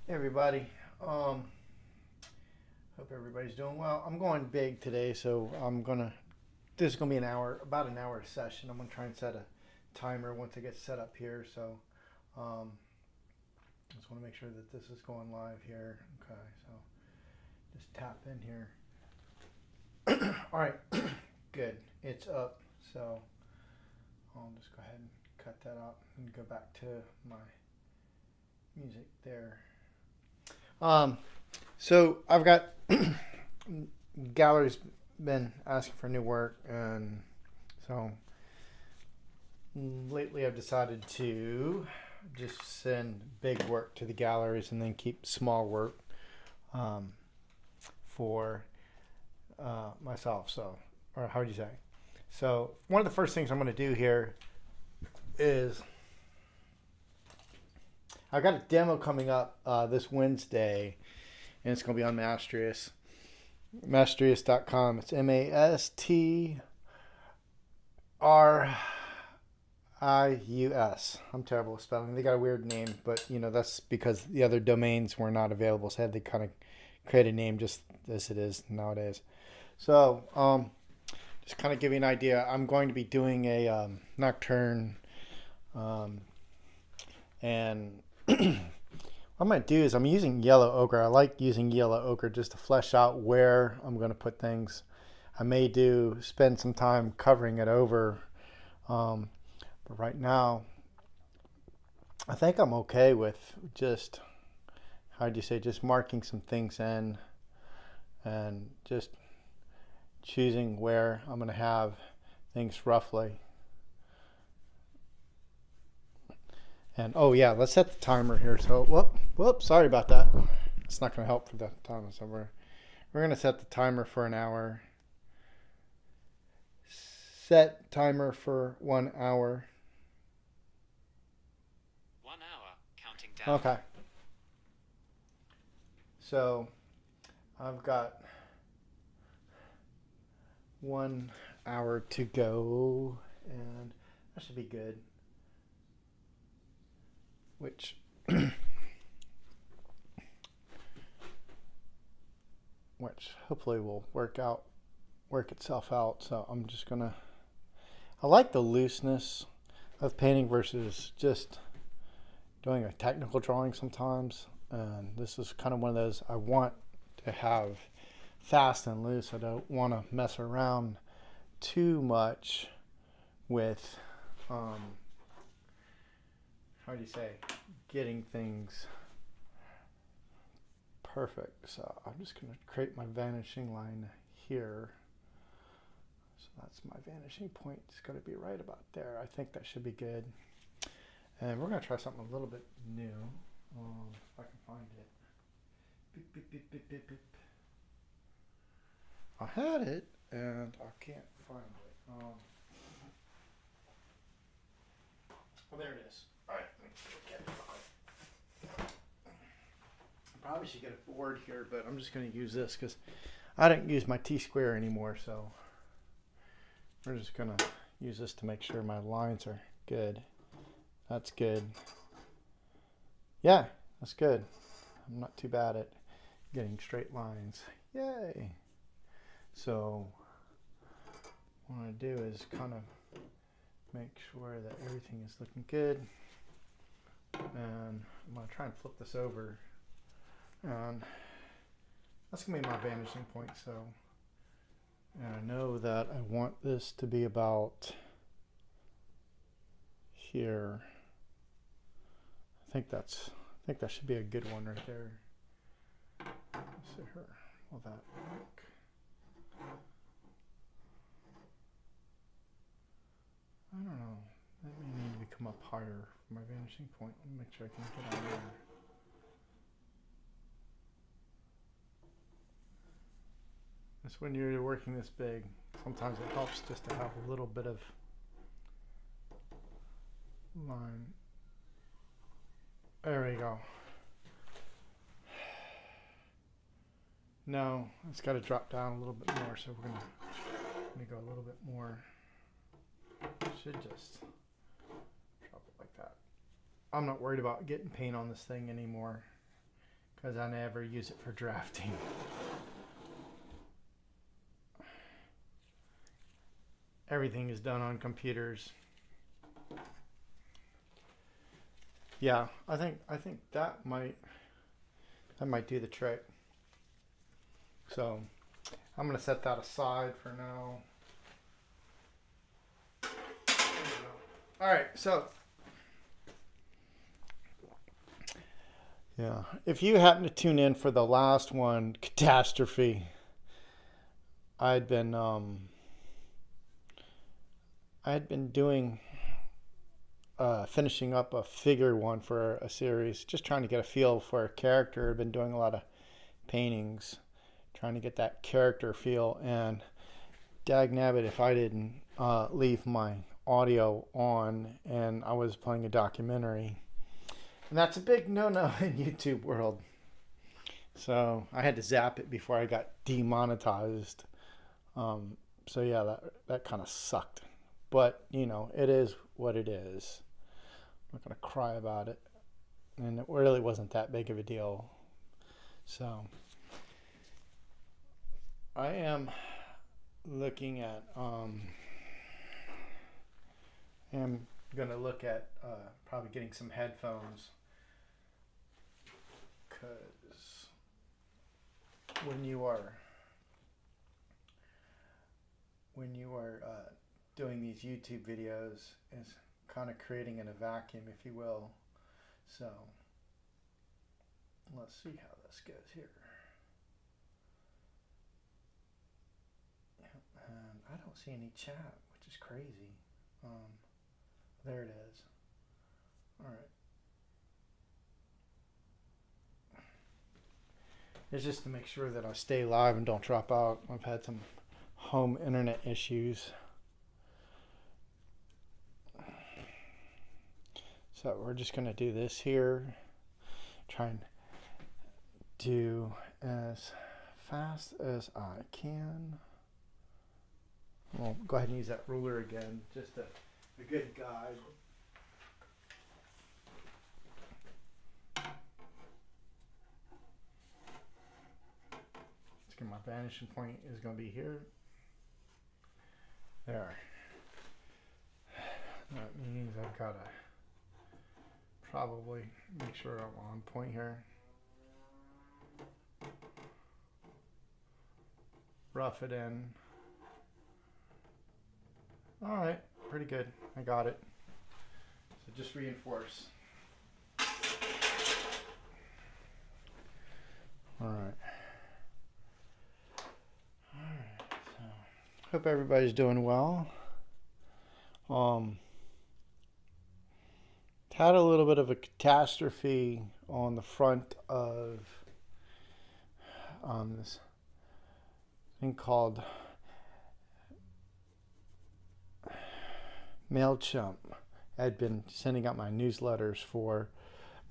Hey everybody. Um, Hope everybody's doing well. I'm going big today, so This is gonna be an hour, about an hour session. I'm gonna try and set a timer once I get set up here. So, um, just want to make sure that this is going live here. Okay, so just tap in here. All right, good. It's up. So I'll just go ahead and cut that out and go back to my music there. Um, so I've got galleries been asking for new work, and so lately I've decided to just send big work to the galleries and then keep small work um, for myself. So, or how would you say? So one of the first things I'm going to do here is I've got a demo coming up this Wednesday, and it's going to be on Mastrius.com. It's Mastrius. I'm terrible with spelling. They got a weird name, but that's because the other domains were not available. So I had to kind of create a name just as it is nowadays. So just kind of give you an idea. I'm going to be doing a nocturne, and what I'm going to do is I'm using yellow ochre. I like using yellow ochre just to flesh out where I'm going to put things. I may spend some time covering it over, but right now I think I'm okay with just, how'd you say, just marking some things in and just choosing where I'm going to have things roughly. And oh yeah, let's set the timer here. So whoop, sorry about that. It's not going to help for the time. So we're going to set the timer for an hour. Set timer for 1 hour. 1 hour, counting down. Okay. So I've got 1 hour to go, and that should be good. Which hopefully will work itself out. So I'm just gonna. I like the looseness of painting versus just doing a technical drawing sometimes. And this is kind of one of those I want to have fast and loose. I don't want to mess around too much with, how do you say, getting things perfect. So I'm just going to create my vanishing line here. So that's my vanishing point. It's going to be right about there. I think that should be good. And we're going to try something a little bit new. If I can find it. Beep, beep, beep, beep, beep, beep. I had it, and I can't find it. Oh, there it is. All right, let me get it. I probably should get a board here, but I'm just going to use this because I didn't use my T-square anymore, so we're just going to use this to make sure my lines are good. That's good. Yeah, that's good. I'm not too bad at getting straight lines. Yay! So what I do is kind of make sure that everything is looking good. And I'm going to try and flip this over. And that's going to be my vanishing point. So, and I know that I want this to be about here. I think that should be a good one right there. Let's see here. Will that work? I don't know. That may need to come up higher for my vanishing point. Let me make sure I can get on there. That's when you're working this big. Sometimes it helps just to have a little bit of line. There we go. No, it's got to drop down a little bit more, so we're gonna go a little bit more. Should just drop it like that. I'm not worried about getting paint on this thing anymore. because I never use it for drafting. Everything is done on computers. Yeah, I think that might do the trick. So I'm gonna set that aside for now. All right, so yeah, if you happen to tune in for the last one, Catastrophe, I'd been doing finishing up a figure one for a series, just trying to get a feel for a character. I've been doing a lot of paintings, trying to get that character feel. And dagnabbit, if I didn't leave my audio on and I was playing a documentary, and that's a big no-no in YouTube world. So I had to zap it before I got demonetized. So yeah, that kind of sucked. But, it is what it is. I'm not going to cry about it. And it really wasn't that big of a deal. So I am looking at, I am going to look at probably getting some headphones. Because when you are doing these YouTube videos, is kind of creating in a vacuum, if you will. So let's see how this goes here. And I don't see any chat, which is crazy. There it is. All right. It's just to make sure that I stay live and don't drop out. I've had some home internet issues. So we're just going to do this here. Try and do as fast as I can. We'll go ahead and use that ruler again, just a good guide. Let's get my vanishing point is going to be here. There. That means I've got to probably make sure I'm on point here. Rough it in. All right, pretty good. I got it. So just reinforce. All right. So hope everybody's doing well. Had a little bit of a catastrophe on the front of this thing called MailChimp. I'd been sending out my newsletters for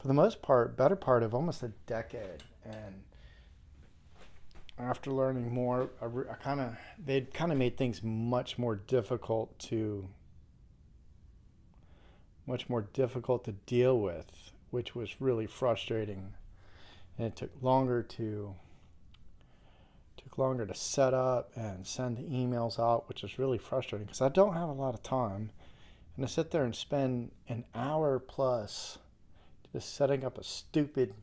the most part, better part of almost a decade. And after learning more, they'd kind of made things much more difficult to deal with, which was really frustrating. And it took longer to set up and send the emails out, which is really frustrating because I don't have a lot of time. And to sit there and spend an hour plus just setting up a stupid,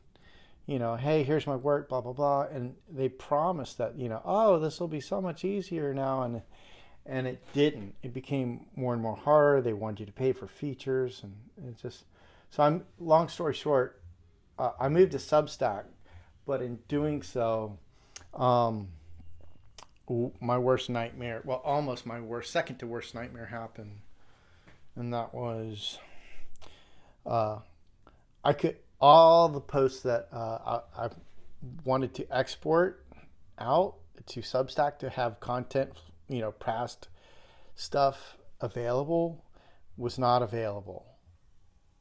hey, here's my work, blah, blah, blah. And they promised that, oh, this will be so much easier now. And it didn't. It became more and more hard. They wanted you to pay for features. And it just, so long story short, I moved to Substack, but in doing so, my worst nightmare, well, almost my second to worst nightmare happened. And that was, all the posts that I wanted to export out to Substack to have content, past stuff available, was not available.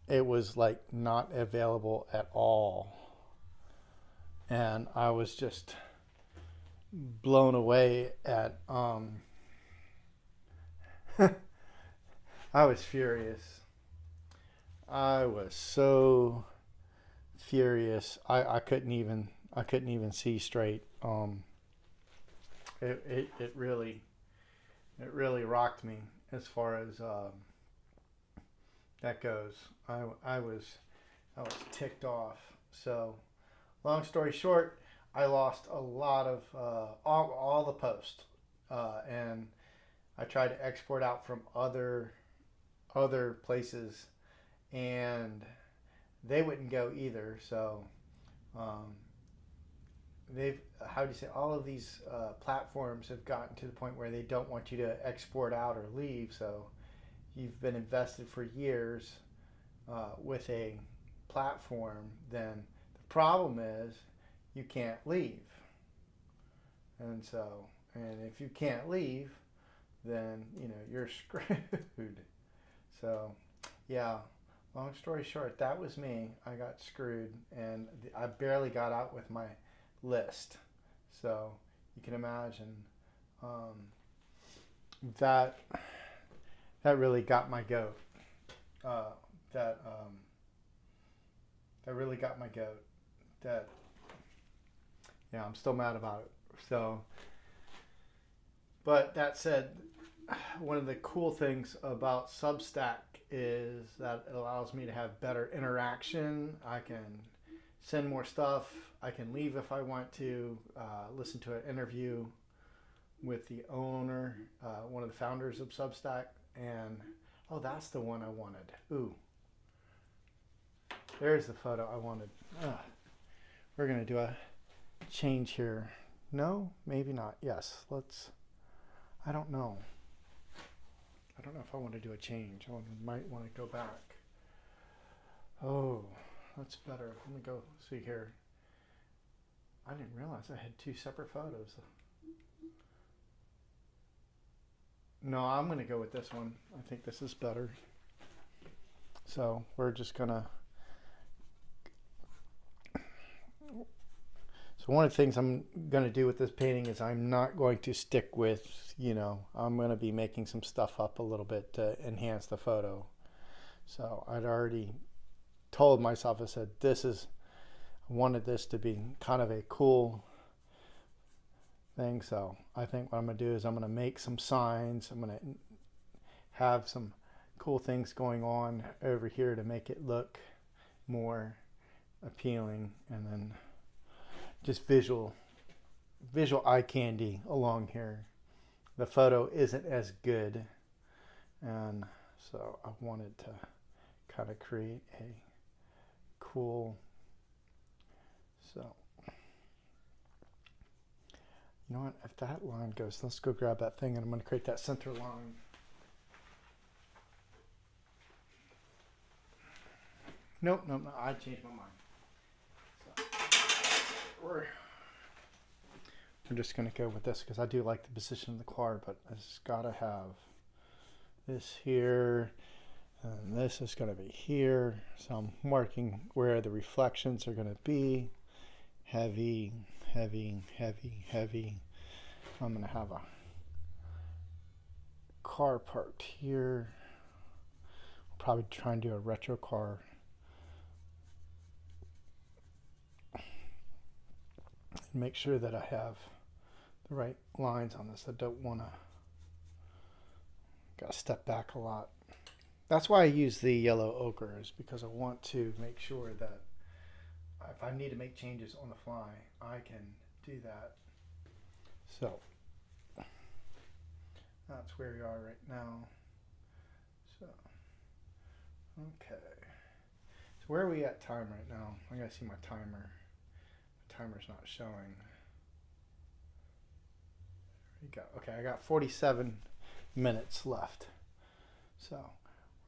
It was not available at all. And I was just blown away at, I was furious. I was so furious. I couldn't even see straight. It really rocked me as far as that goes. I was ticked off. So, long story short, I lost a lot of all the posts, and I tried to export out from other places, and they wouldn't go either. So, um, they've how do you say, all of these platforms have gotten to the point where they don't want you to export out or leave. So, you've been invested for years with a platform, then the problem is you can't leave. And so, and if you can't leave, then you're screwed. So, yeah, long story short, that was me. I got screwed, and I barely got out with my list. So you can imagine that really got my goat. That really got my goat. That, yeah, I'm still mad about it. So, but that said, one of the cool things about Substack is that it allows me to have better interaction. I can send more stuff. I can leave if I want to. Listen to an interview with the owner, one of the founders of Substack, and oh, that's the one I wanted. Ooh, there's the photo I wanted. We're gonna do a change here. No, maybe not. Yes, let's. I don't know. I don't know if I want to do a change. I might want to go back. Oh, that's better. Let me go see here. I didn't realize I had two separate photos. No, I'm going to go with this one. I think this is better. So we're just going to... So one of the things I'm going to do with this painting is I'm not going to stick with, I'm going to be making some stuff up a little bit to enhance the photo. So I'd already told myself, I said, I wanted this to be kind of a cool thing. So I think what I'm going to do is I'm going to make some signs. I'm going to have some cool things going on over here to make it look more appealing, and then just visual eye candy along here. The photo isn't as good, and so I wanted to kind of create a cool, so you know what, if that line goes, let's go grab that thing, and I'm going to create that center line. Nope, I changed my mind. We're just going to go with this because I do like the position of the car, but it's got to have this here, and this is going to be here. So I'm marking where the reflections are going to be. Heavy, heavy, heavy, heavy. I'm going to have a car parked here. I'll probably try and do a retro car. Make sure that I have the right lines on this. I don't want to, gotta step back a lot. That's why I use the yellow ochre, is because I want to make sure that if I need to make changes on the fly, I can do that. So that's where we are right now. So, okay. So where are we at time right now? I gotta see my timer. Timer's not showing. There we go. Okay, I got 47 minutes left. So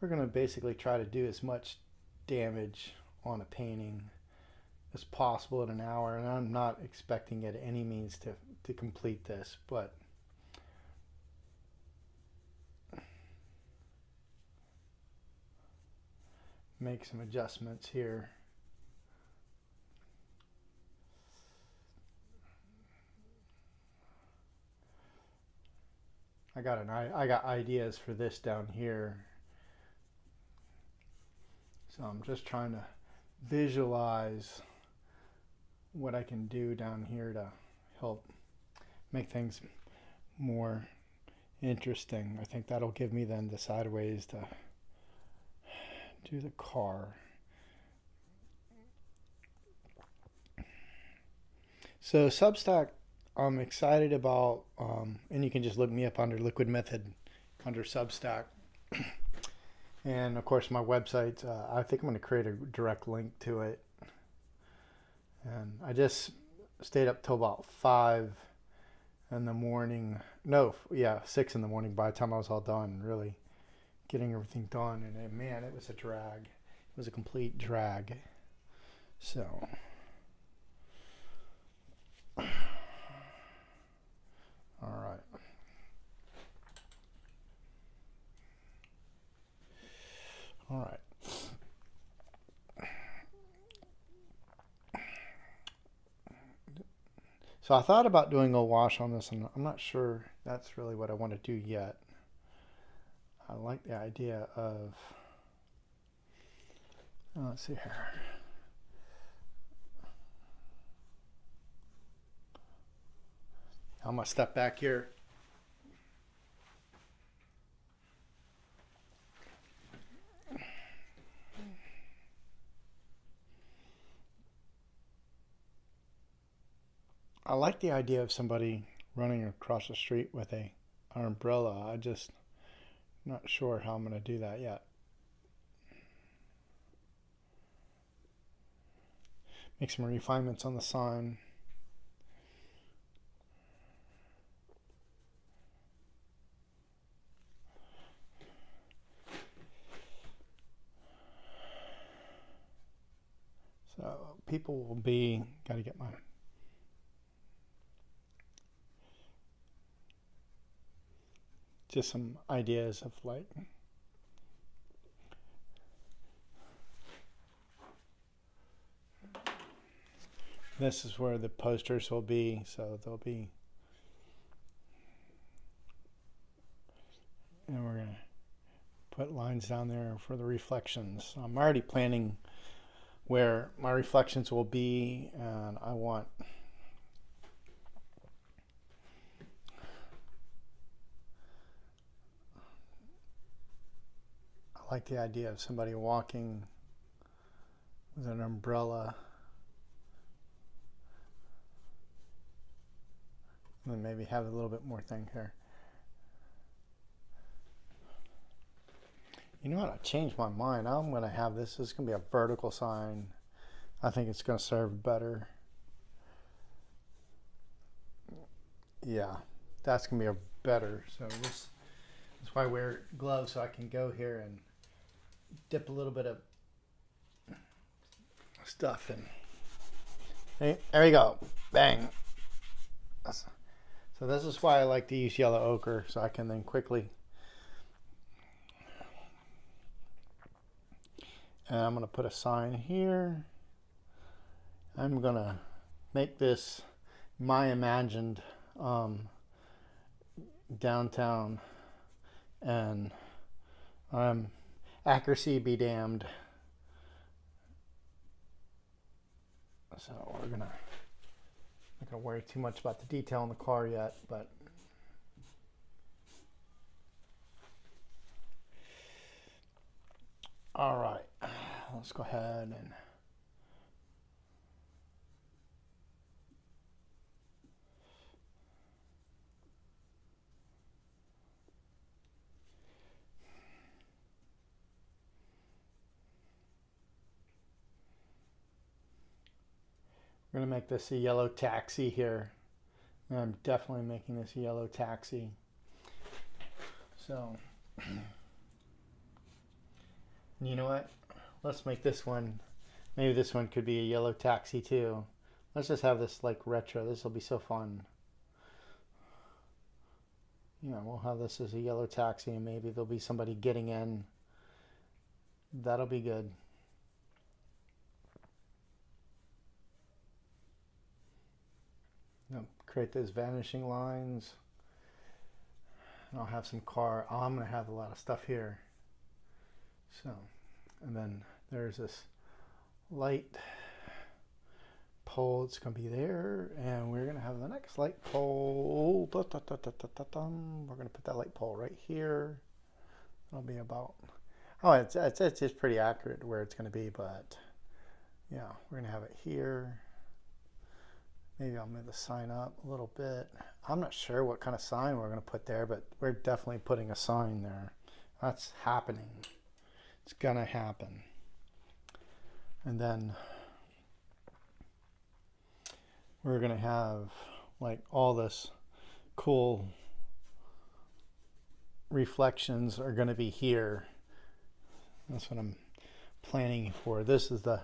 we're going to basically try to do as much damage on a painting as possible in an hour. And I'm not expecting at any means to complete this, but make some adjustments here. I got ideas for this down here. So I'm just trying to visualize what I can do down here to help make things more interesting. I think that'll give me then the sideways to do the car. So Substack, I'm excited about, and you can just look me up under Liquid Method under Substack. And of course my website, I think I'm going to create a direct link to it. And I just stayed up till about 5 in the morning. No, yeah, 6 in the morning by the time I was all done, really getting everything done. And man, it was a drag. It was a complete drag. So, all right. All right. So I thought about doing a wash on this, and I'm not sure that's really what I want to do yet. I like the idea of, let's see here. I'm going to step back here. I like the idea of somebody running across the street with an umbrella. I just not sure how I'm going to do that yet. Make some refinements on the sign. So people will be, got to get my just some ideas of like this is where the posters will be, so they'll be, and we're gonna put lines down there for the reflections. I'm already planning where my reflections will be, and I like the idea of somebody walking with an umbrella, and then maybe have a little bit more thing here. You know what? I changed my mind. I'm going to have this. This is going to be a vertical sign. I think it's going to serve better. Yeah, that's going to be a better. So that's why I wear gloves, so I can go here and dip a little bit of stuff in. Hey, there we go. Bang. So this is why I like to use yellow ochre, so I can then quickly. And I'm going to put a sign here. I'm going to make this my imagined downtown, and accuracy be damned. So we're not gonna worry too much about the detail in the car yet, but all right, let's go ahead and we're going to make this a yellow taxi here. And I'm definitely making this a yellow taxi. So, you know what? Let's make this one, maybe this one could be a yellow taxi too. Let's just have this like retro. This will be so fun. Yeah, we'll have this as a yellow taxi, and maybe there'll be somebody getting in. That'll be good. Create those vanishing lines. And I'll have some car. Oh, I'm going to have a lot of stuff here. So, and then there's this light pole. It's going to be there, and we're going to have the next light pole. We're going to put that light pole right here. It'll be about, it's just pretty accurate where it's going to be, but yeah, we're going to have it here. Maybe I'll move the sign up a little bit. I'm not sure what kind of sign we're going to put there, but we're definitely putting a sign there. That's happening. It's going to happen. And then we're going to have like all this cool reflections are going to be here. That's what I'm planning for. This is the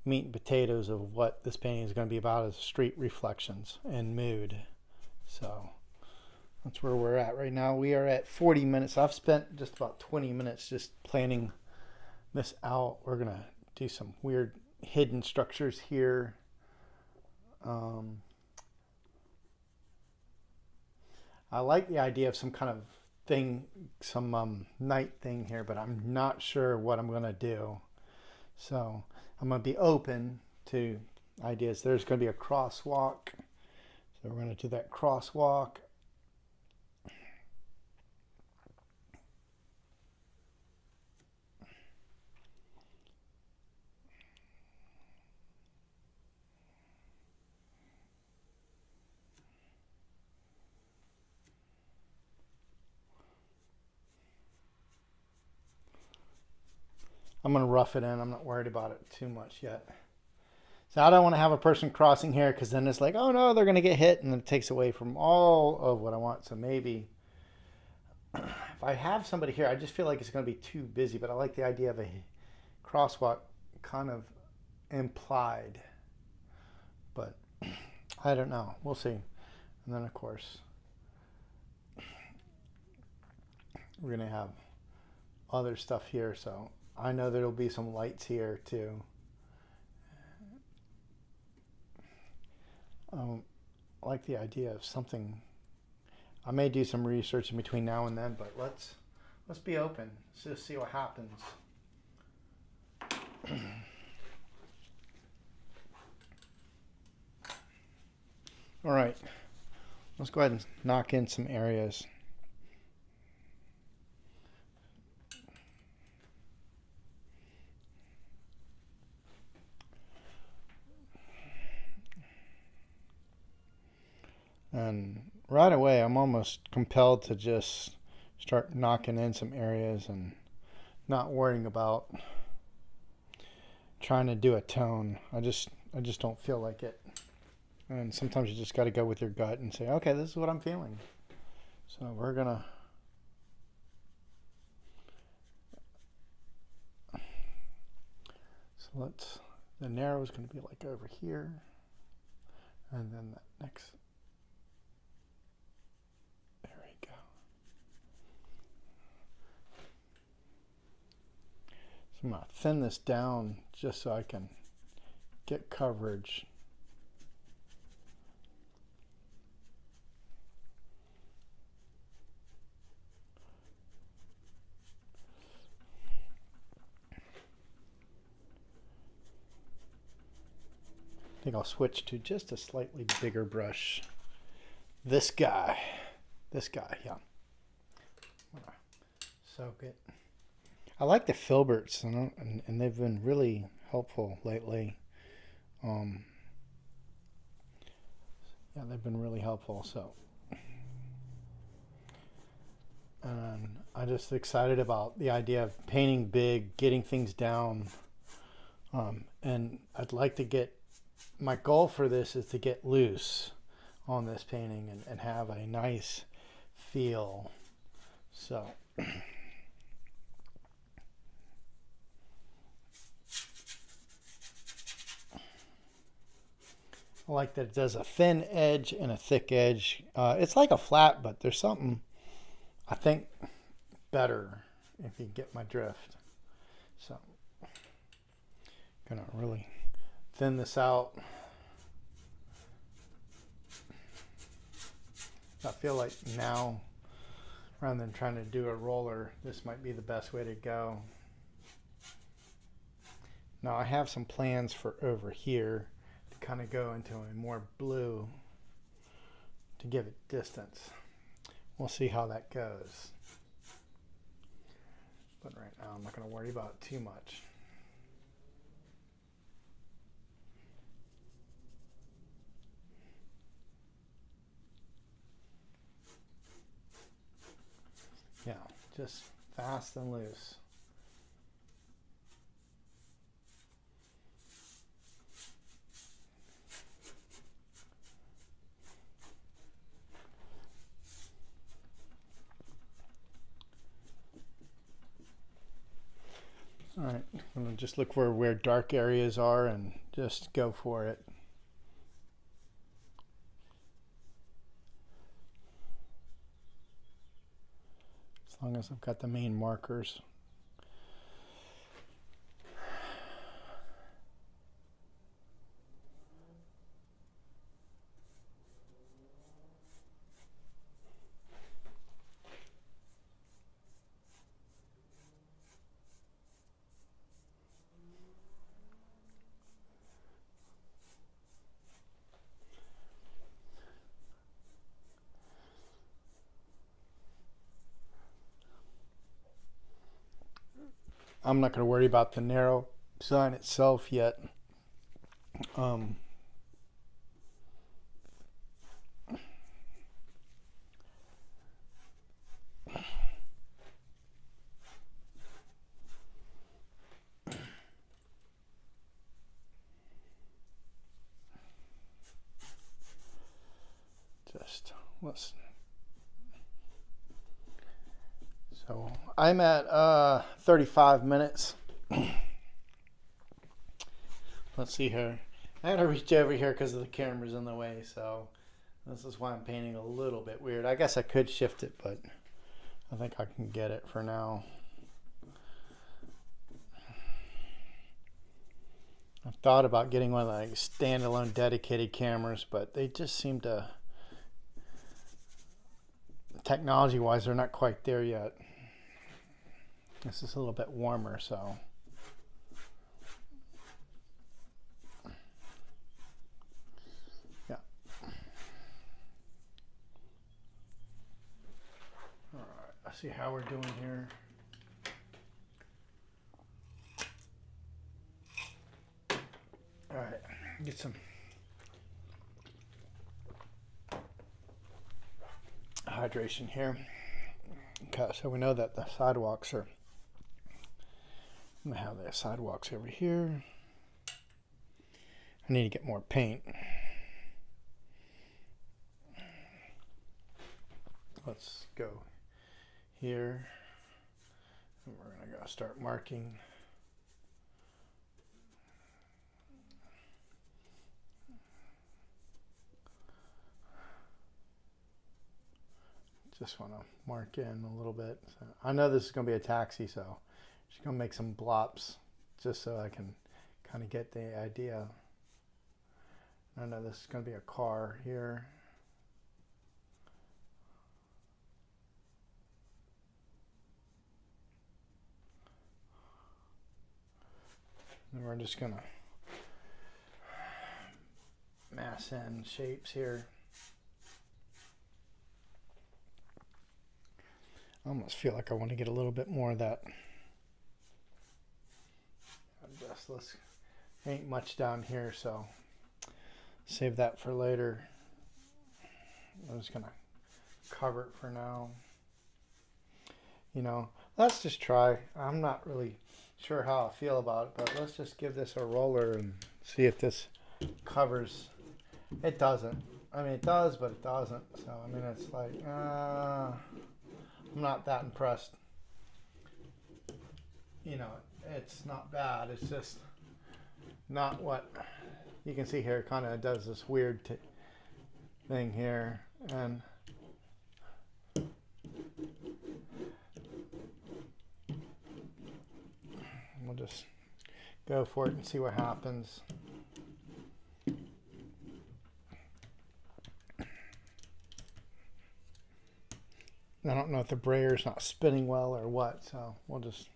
meat and potatoes of what this painting is going to be about, is street reflections and mood. So that's where we're at right now. We are at 40 minutes. I've spent just about 20 minutes just planning this out. We're going to do some weird hidden structures here. I like the idea of some kind of thing, some night thing here, but I'm not sure what I'm going to do. So I'm going to be open to ideas. There's going to be a crosswalk. So we're going to do that crosswalk. I'm going to rough it in. I'm not worried about it too much yet. So I don't want to have a person crossing here, because then it's like, oh no, they're going to get hit, and it takes away from all of what I want. So maybe if I have somebody here, I just feel like it's going to be too busy, but I like the idea of a crosswalk kind of implied. But I don't know. We'll see. And then, of course, we're going to have other stuff here. So I know there'll be some lights here too. I like the idea of something. I may do some research in between now and then, but let's be open. Let's just see what happens. All right, let's go ahead and knock in some areas. And right away, I'm almost compelled to just start knocking in some areas and not worrying about trying to do a tone. I just don't feel like it. And sometimes you just got to go with your gut and say, okay, this is what I'm feeling. So we're going to... So the narrow is going to be like over here. And then that next... I'm going to thin this down just so I can get coverage. I think I'll switch to just a slightly bigger brush. This guy, yeah. Soak it. I like the filberts, and they've been really helpful lately. Yeah, they've been really helpful. So, and I'm just excited about the idea of painting big, getting things down. And I'd like to get, my goal for this is to get loose on this painting and have a nice feel. So. I like that it does a thin edge and a thick edge. It's like a flat, but there's something, I think, better, if you get my drift. So, gonna really thin this out. I feel like now, rather than trying to do a roller, this might be the best way to go. Now I have some plans for over here to kind of go into a more blue to give it distance. We'll see how that goes. But right now I'm not going to worry about it too much. Yeah, just fast and loose. All right, I'm gonna just look for where dark areas are and just go for it. As long as I've got the main markers. I'm not going to worry about the narrow sign itself yet. Just listen. So I'm at 35 minutes. Let's see here. I had to reach over here because the camera's in the way, so this is why I'm painting a little bit weird. I guess I could shift it, but I think I can get it for now. I've thought about getting one of the like standalone dedicated cameras, but they just seem to, technology-wise, they're not quite there yet. This is a little bit warmer, so. Yeah. All right, let's see how we're doing here. All right, get some hydration here. Okay, so we know that the sidewalks are, I'm gonna have the sidewalks over here. I need to get more paint. Let's go here. And we're gonna go start marking. Just want to mark in a little bit. So I know this is going to be a taxi, so I'm just going to make some blops just so I can kind of get the idea. I know this is going to be a car here. And we're just going to mass in shapes here. I almost feel like I want to get a little bit more of that. Let's ain't much down here, so save that for later. I'm just gonna cover it for now. You know, let's just try. I'm not really sure how I feel about it, but let's just give this a roller and see if this covers. It doesn't. I mean, it does, but it doesn't. So, I mean, it's like, I'm not that impressed. You know, it's not bad. It's just not what you can see here. It kind of does this weird thing here, and we'll just go for it and see what happens. I don't know if the brayer's not spinning well or what, so we'll just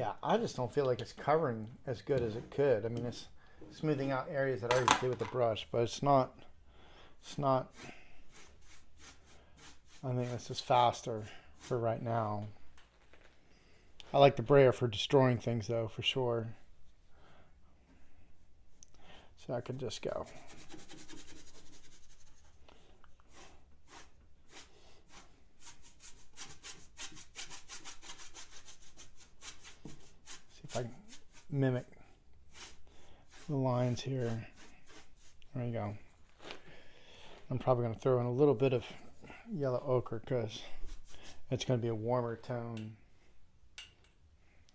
Yeah, I just don't feel like it's covering as good as it could. I mean, it's smoothing out areas that I already did with the brush, but it's not. I think this is faster for right now. I like the brayer for destroying things though, for sure. So I could just go. See if I can mimic the lines here. There you go. I'm probably going to throw in a little bit of yellow ochre because it's going to be a warmer tone.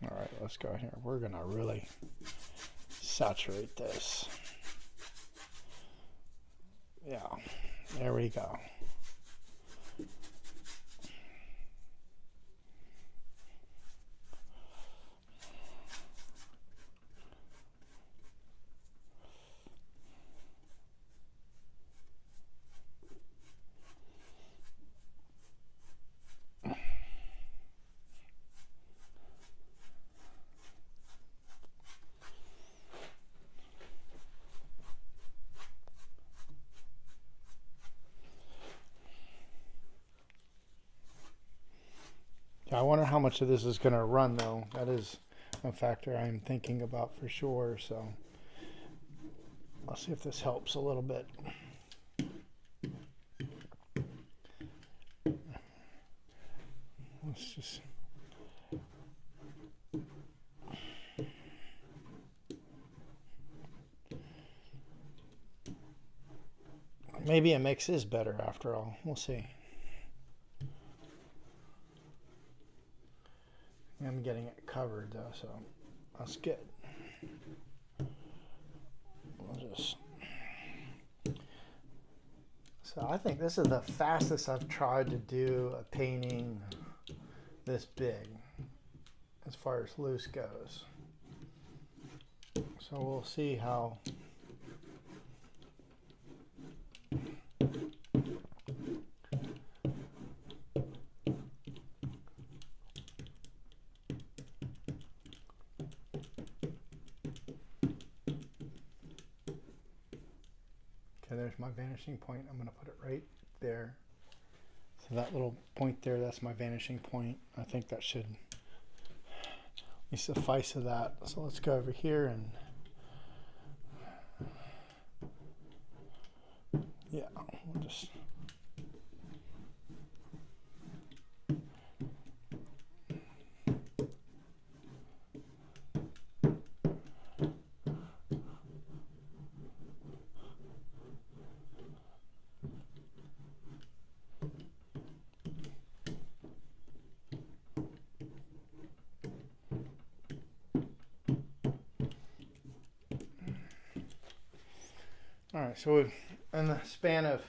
All right, let's go here. We're going to really saturate this. Yeah, there we go. Yeah, I wonder how much of this is going to run though. That is a factor I'm thinking about for sure. So I'll see if this helps a little bit. Let's just. Maybe a mix is better after all. We'll see. I'm getting it covered though, so that's good. We'll just. So I think this is the fastest I've tried to do a painting this big as far as loose goes. So we'll see how. Okay, there's my vanishing point. I'm going to put it right there. So that little point there, that's my vanishing point. I think that should suffice of that. So let's go over here and yeah, we'll just. All right, so we've, in the span of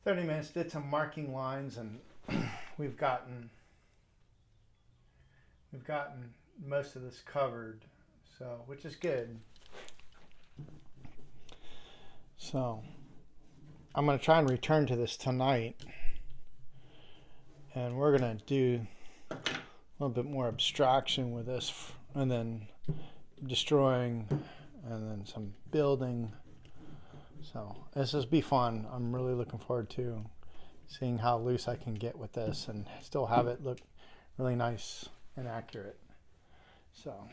30 minutes, did some marking lines, and we've gotten most of this covered, so which is good. So I'm going to try and return to this tonight, and we're going to do a little bit more abstraction with this, and then destroying, and then some building. So this will be fun. I'm really looking forward to seeing how loose I can get with this and still have it look really nice and accurate. So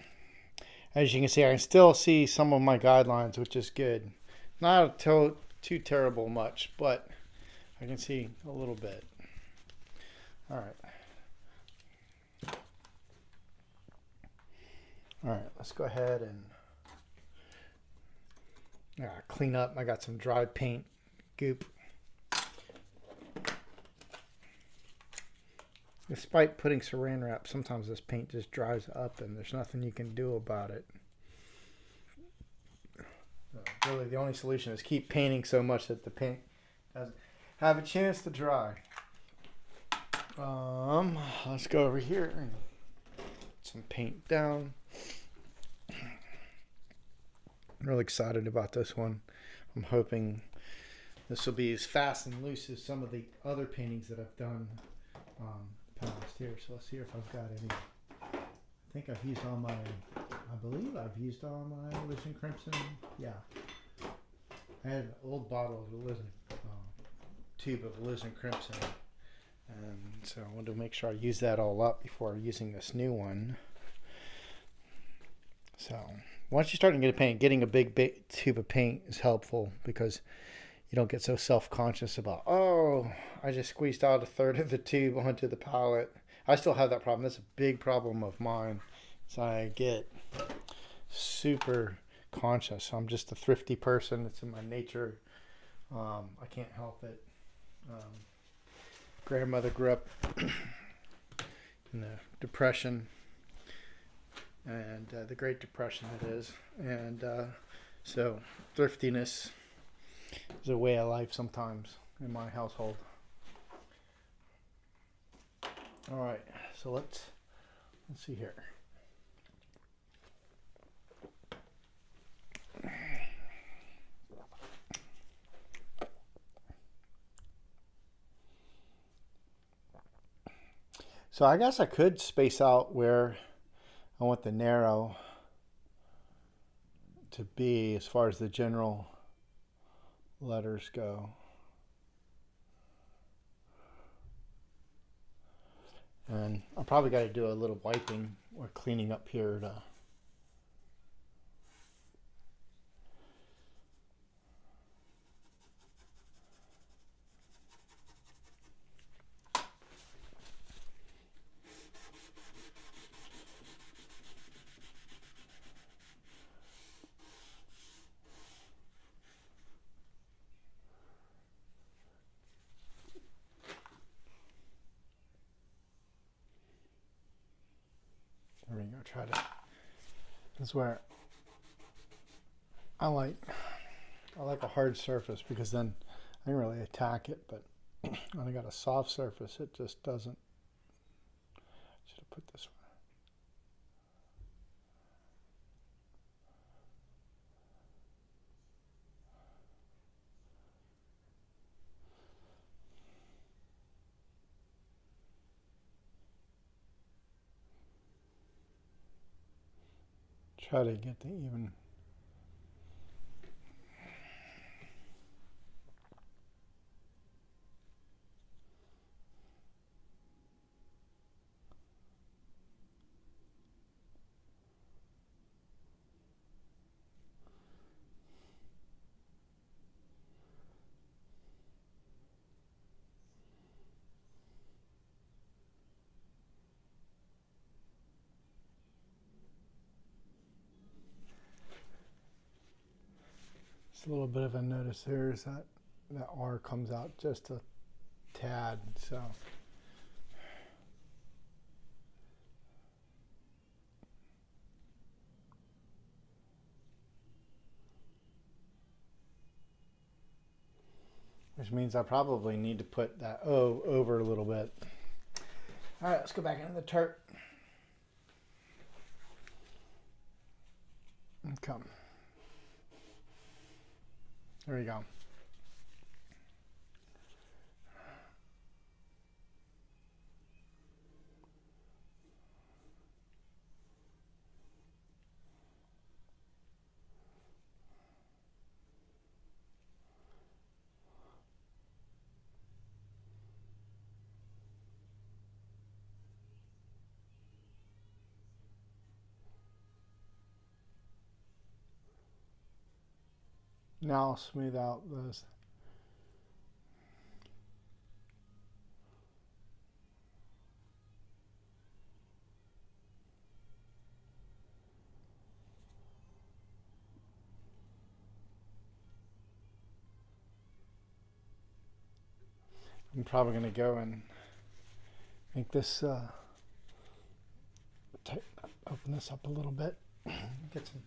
as you can see, I can still see some of my guidelines, which is good. Not too terrible much, but I can see a little bit. All right, let's go ahead and clean up. I got some dry paint goop. Despite putting saran wrap, sometimes this paint just dries up and there's nothing you can do about it. Really, the only solution is keep painting so much that the paint doesn't have a chance to dry. Let's go over here and put some paint down. I'm really excited about this one. I'm hoping this will be as fast and loose as some of the other paintings that I've done past here. So let's see if I've got any think I've used all my, I believe I've used all my Elysian Crimson. Yeah. I had an old bottle of Elysian, tube of Elysian Crimson. And so I wanted to make sure I use that all up before using this new one. So once you start to get paint, getting a big tube of paint is helpful because you don't get so self-conscious about, oh, I just squeezed out a third of the tube onto the palette. I still have that problem. That's a big problem of mine. So I get super conscious. I'm just a thrifty person. It's in my nature. I can't help it. Grandmother grew up in the Depression, and the Great Depression it is. And so thriftiness is a way of life sometimes in my household. All right, so let's see here. So I guess I could space out where I want the narrow to be as far as the general letters go. And I probably got to do a little wiping or cleaning up here to there we go. Try to. That's where I like a hard surface because then I can really attack it. But when I got a soft surface, it just doesn't. Should have put this one. Try to get the even. A little bit of a notice here is that R comes out just a tad, so which means I probably need to put that O over a little bit. All right, let's go back into the turp. And come. There we go. Now I'll smooth out those. I'm probably going to go and make this, open this up a little bit. Get some.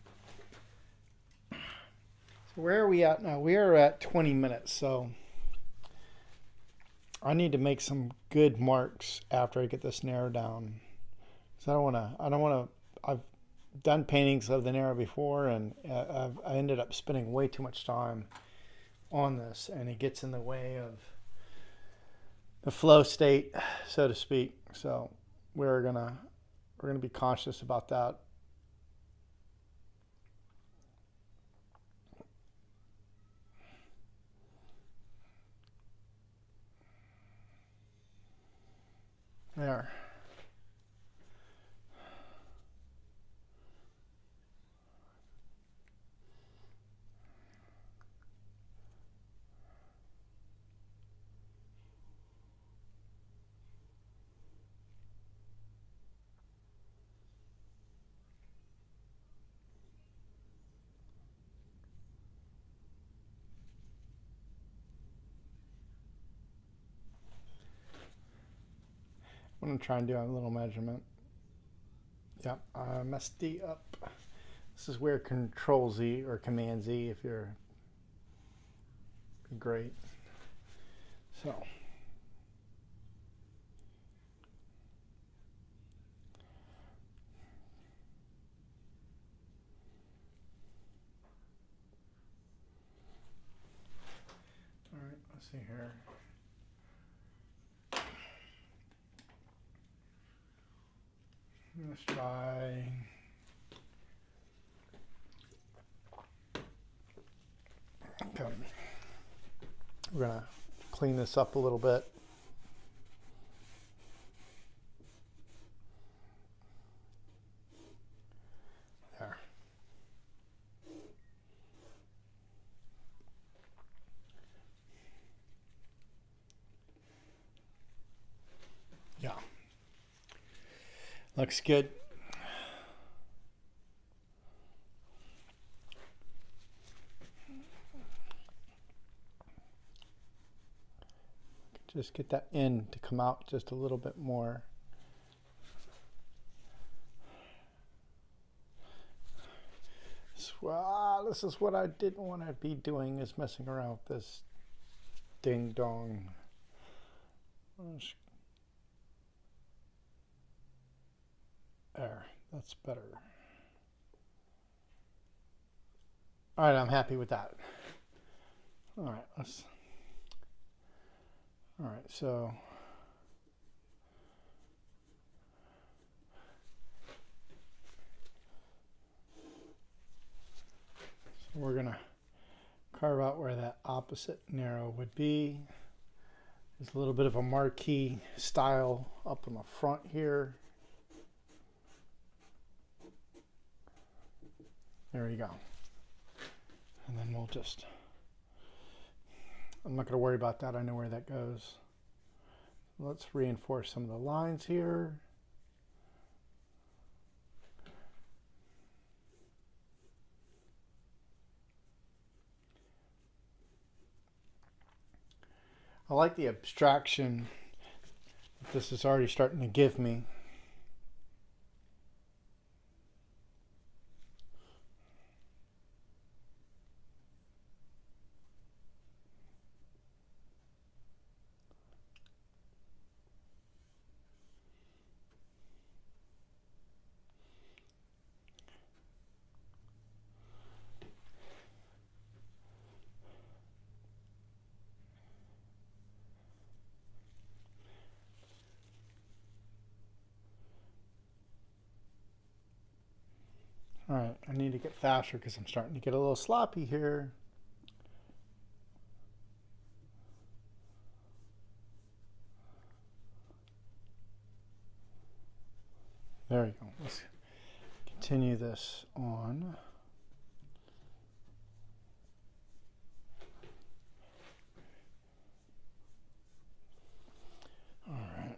Where are we at now? We are at 20 minutes, so I need to make some good marks after I get this narrow down. So I don't want to, I've done paintings of the narrow before, and I ended up spending way too much time on this, and it gets in the way of the flow state, so to speak. So we're gonna we're going to be conscious about that. There. I'm going to try and do a little measurement. Yep, I messed D up. This is where Control Z or Command Z if you're great. So. All right, let's see here. Let's try. Okay. We're gonna clean this up a little bit. There. Yeah. Looks good. Just get that in to come out just a little bit more. This is what I didn't want to be doing, is messing around with this ding dong. There, that's better. All right, I'm happy with that. All right, so we're gonna carve out where that opposite narrow would be. There's a little bit of a marquee style up in the front here. There you go. And then we'll just, I'm not going to worry about that. I know where that goes. Let's reinforce some of the lines here. I like the abstraction that this is already starting to give me. All right, I need to get faster because I'm starting to get a little sloppy here. There you go. Let's continue this on. All right.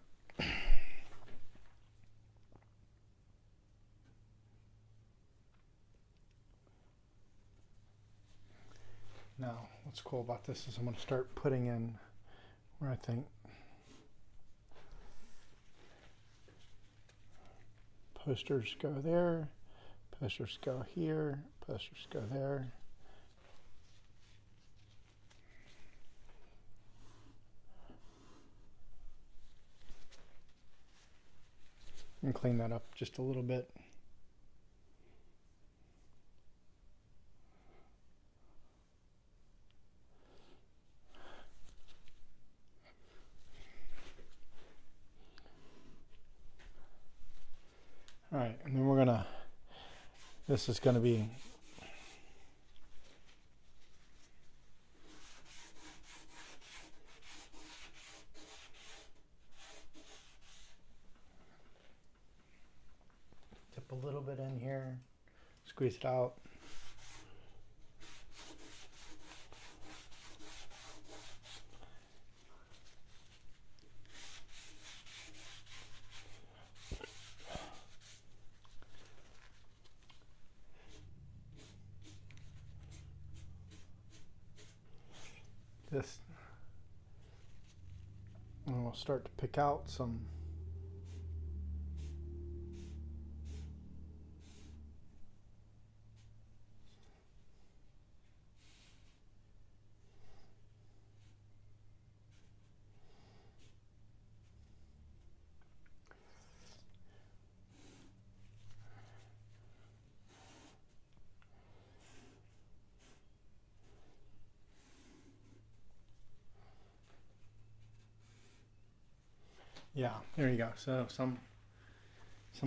Now, what's cool about this is I'm going to start putting in where I think posters go there, posters go here, posters go there. And clean that up just a little bit. right, and then we're gonna, this is gonna be dip a little bit in here, squeeze it out. This, and we'll start to pick out some yeah, there you go. So some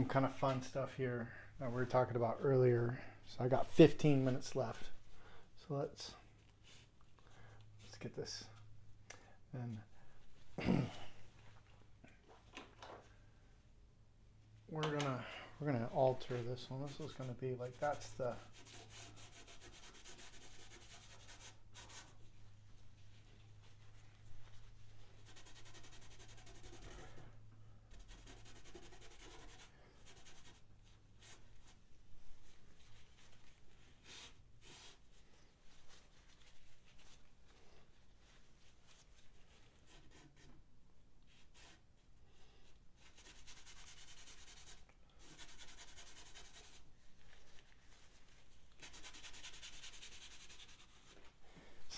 kind of fun stuff here that we were talking about earlier. So I got 15 minutes left. So let's get this. And we're gonna alter this one. This is gonna be like, that's the,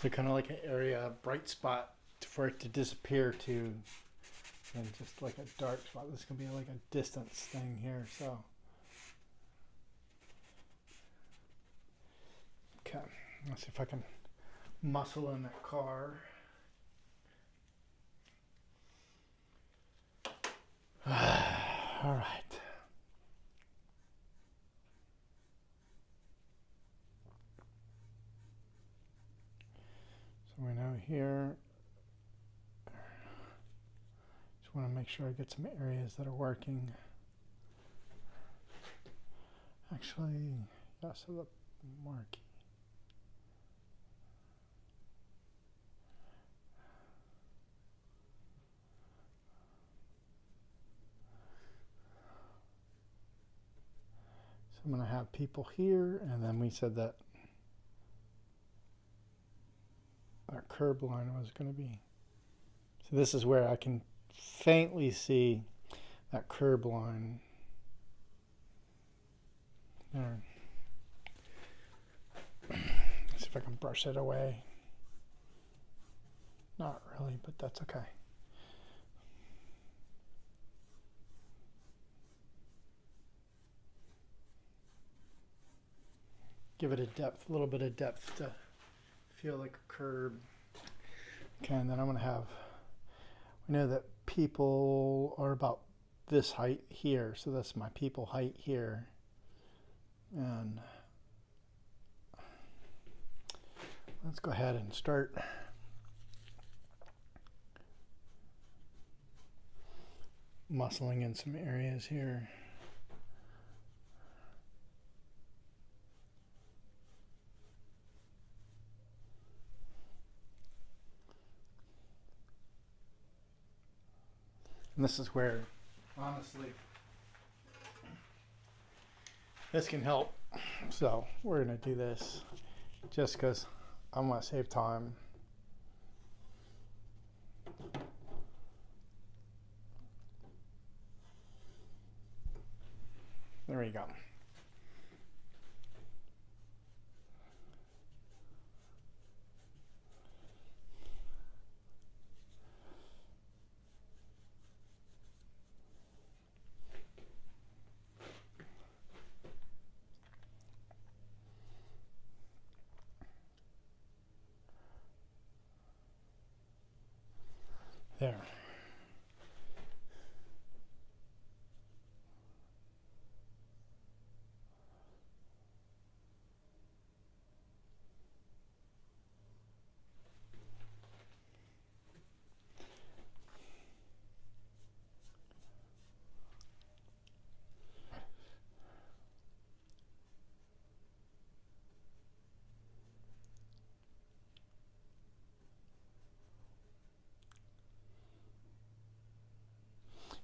so kind of like an area, bright spot for it to disappear to, and just like a dark spot. This can be like a distance thing here. So, okay, let's see if I can muscle in that car. All right. So we know here, just want to make sure I get some areas that are working. Actually, yeah, so the marquee. So I'm going to have people here, and then we said that our curb line was going to be, so this is where I can faintly see that curb line there. See if I can brush it away. Not really, but that's okay. Give it a depth, a little bit of depth to feel like a curb. Okay, and then I'm going to have, we know that people are about this height here, so that's my people height here. And let's go ahead and start muscling in some areas here. And this is where, honestly, this can help. So we're going to do this just because I want to save time. There we go. There.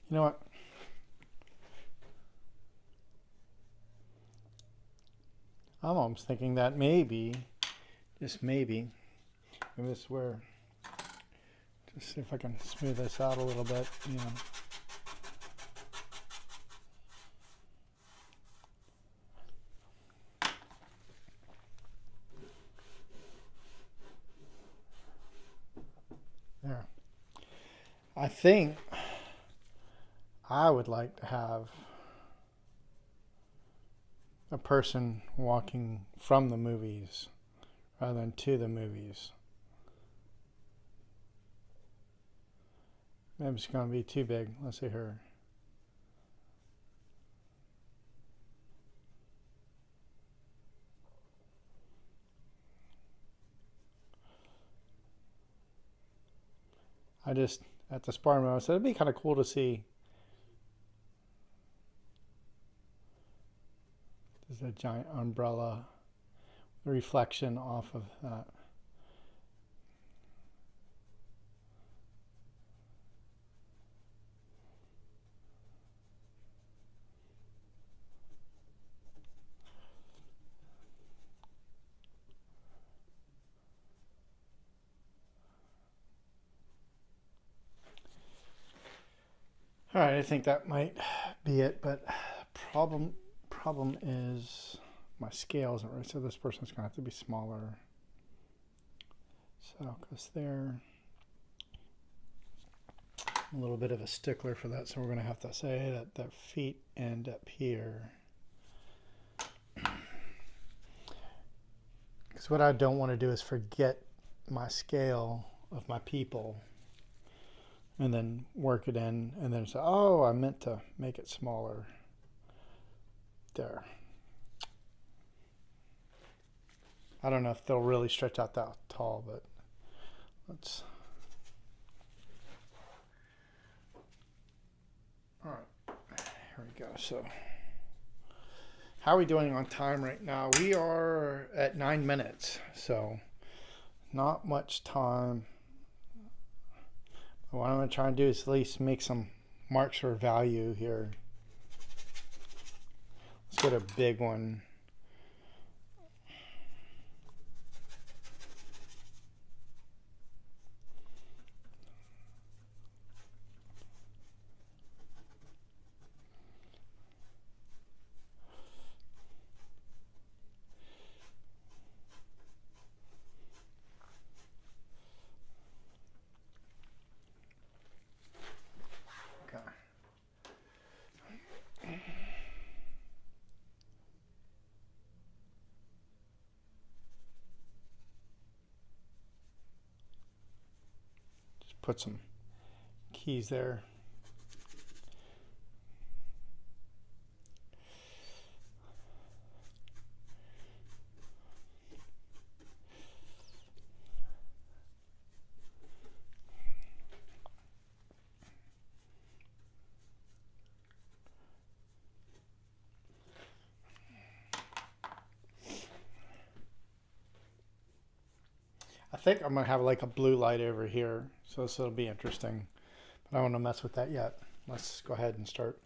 You know what? I'm almost thinking that maybe, just maybe this is where, just see if I can smooth this out a little bit, you know. There. I think I would like to have a person walking from the movies rather than to the movies. Maybe it's going to be too big. Let's see her. I just, at the Spartan moment, I said it'd be kind of cool to see. There's a giant umbrella, the reflection off of that. All right, I think that might be it, but problem is my scale isn't right, so this person's gonna have to be smaller. So, because they're a little bit of a stickler for that, so we're gonna have to say that the feet end up here. Because what I don't want to do is forget my scale of my people and then work it in and then say, oh, I meant to make it smaller. There. I don't know if they'll really stretch out that tall, but let's. All right, here we go. So, how are we doing on time right now? We are at 9 minutes, so not much time. What I'm going to try and do is at least make some marks for value here. Let's get a big one. Put some keys there. I think I'm going to have like a blue light over here, so this will be interesting. But I don't want to mess with that yet. Let's go ahead and start.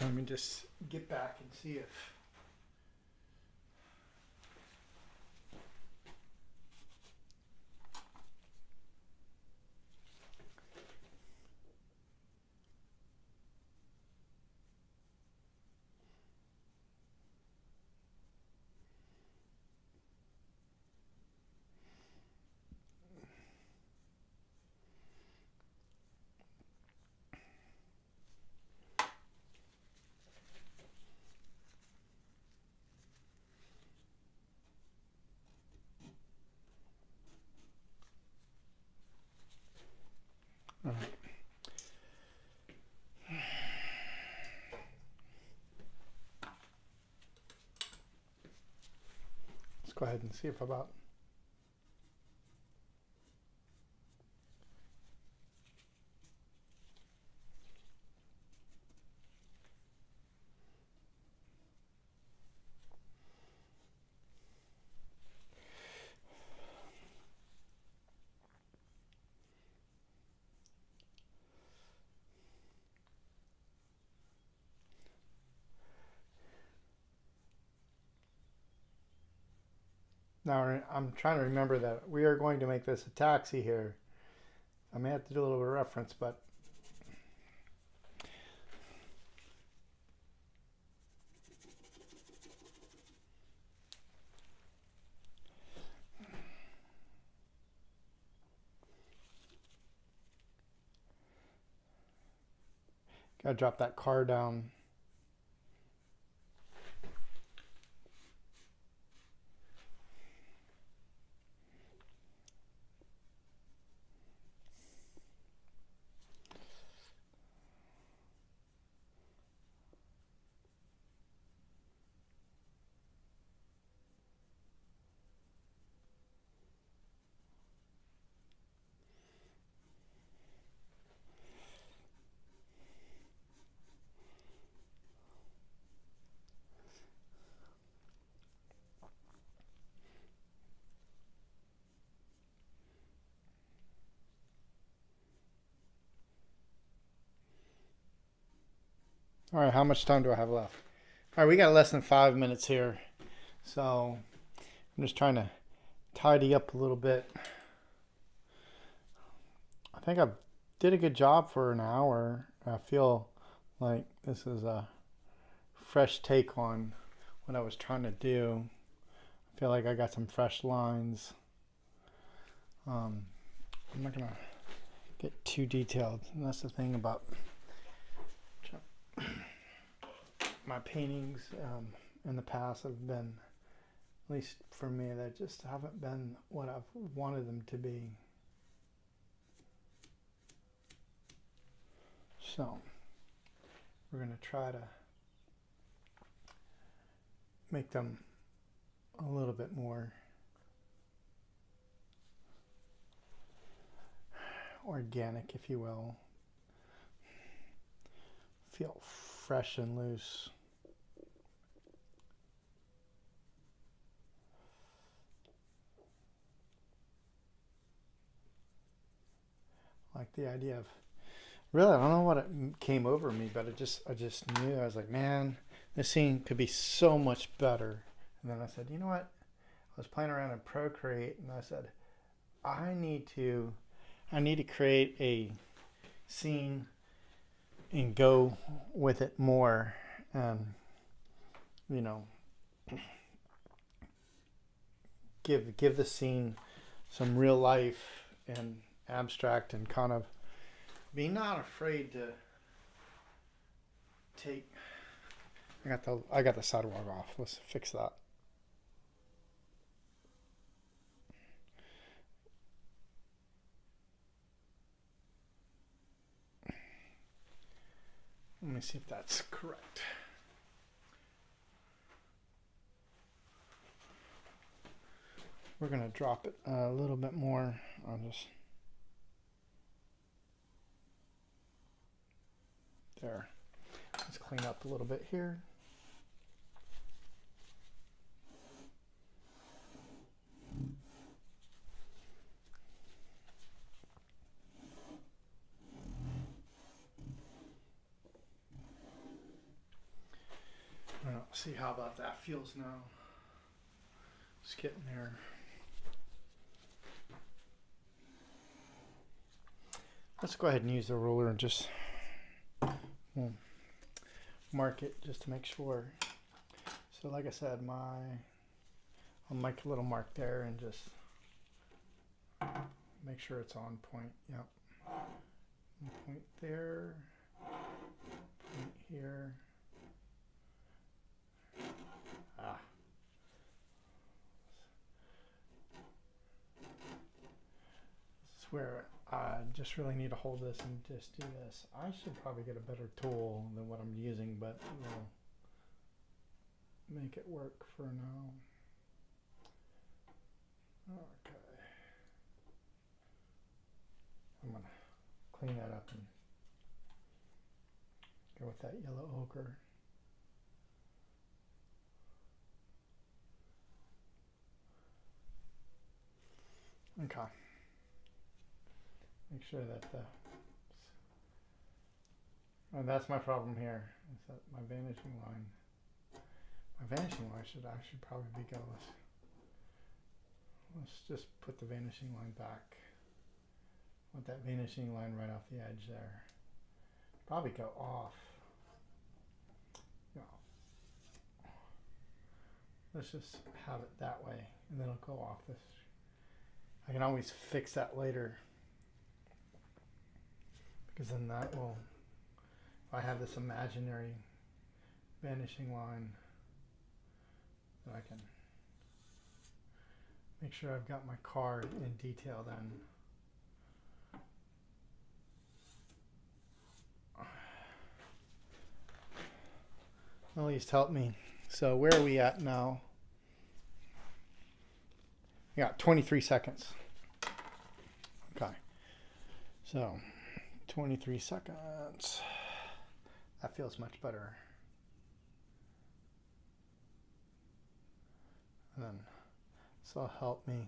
Let me just get back and see if. go ahead and see if about. Now I'm trying to remember that we are going to make this a taxi here. I may have to do a little bit of reference, but gotta drop that car down. All right, how much time do I have left? All right, we got less than 5 minutes here. So I'm just trying to tidy up a little bit. I think I did a good job for an hour. I feel like this is a fresh take on what I was trying to do. I feel like I got some fresh lines. I'm not going to get too detailed. And that's the thing about my paintings in the past have been, at least for me, they just haven't been what I've wanted them to be. So we're going to try to make them a little bit more organic, if you will. Feel fresh and loose. Like the idea of, really, I don't know what it came over me, but I just knew. I was like, man, this scene could be so much better. And then I said, you know what? I was playing around in Procreate, and I said, I need to create a scene and go with it more, and give the scene some real life and abstract, and kind of be not afraid to take. I got the sidewalk off. Let's fix that. Let me see if that's correct. We're going to drop it a little bit more. I'll just... There. Let's clean up a little bit here. I don't know, see how about that feels now. Just getting there. Let's go ahead and use the ruler and just mark it just to make sure. So like I said, I'll make a little mark there and just make sure it's on point. Yep. Point there. Point here. This is where I just really need to hold this and just do this. I should probably get a better tool than what I'm using, but we'll make it work for now. Okay. I'm going to clean that up and go with that yellow ochre. Okay. Make sure that and that's my problem here, is that my vanishing line should actually probably go. Let's just put the vanishing line back. Want that vanishing line right off the edge there. Probably go off. No. Let's just have it that way, and then it'll go off this. I can always fix that later, because then that will, if I have this imaginary vanishing line, then I can make sure I've got my card in detail then. At least help me. So where are we at now? We got 23 seconds. Okay. So 23 seconds. That feels much better. And then this will help me.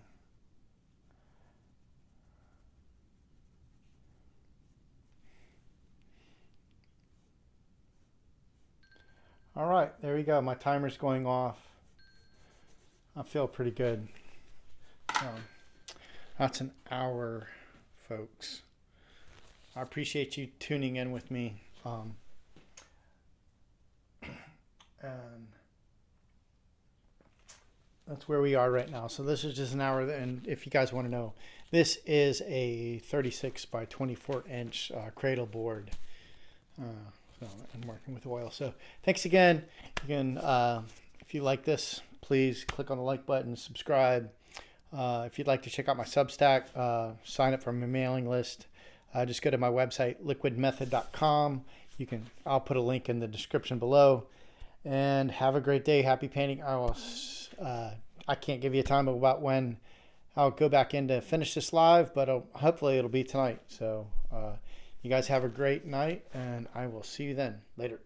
All right, there we go. My timer's going off. I feel pretty good. So that's an hour, folks. I appreciate you tuning in with me. And that's where we are right now. So this is just an hour. And if you guys want to know, this is a 36 by 24 inch cradle board. So I'm working with oil. So thanks again. You can, if you like this, please click on the like button, subscribe. If you'd like to check out my Substack, sign up for my mailing list, just go to my website, liquidmethod.com. I'll put a link in the description below. And have a great day. Happy painting. I can't give you a time about when I'll go back in to finish this live, but hopefully it'll be tonight. So you guys have a great night, and I will see you then. Later.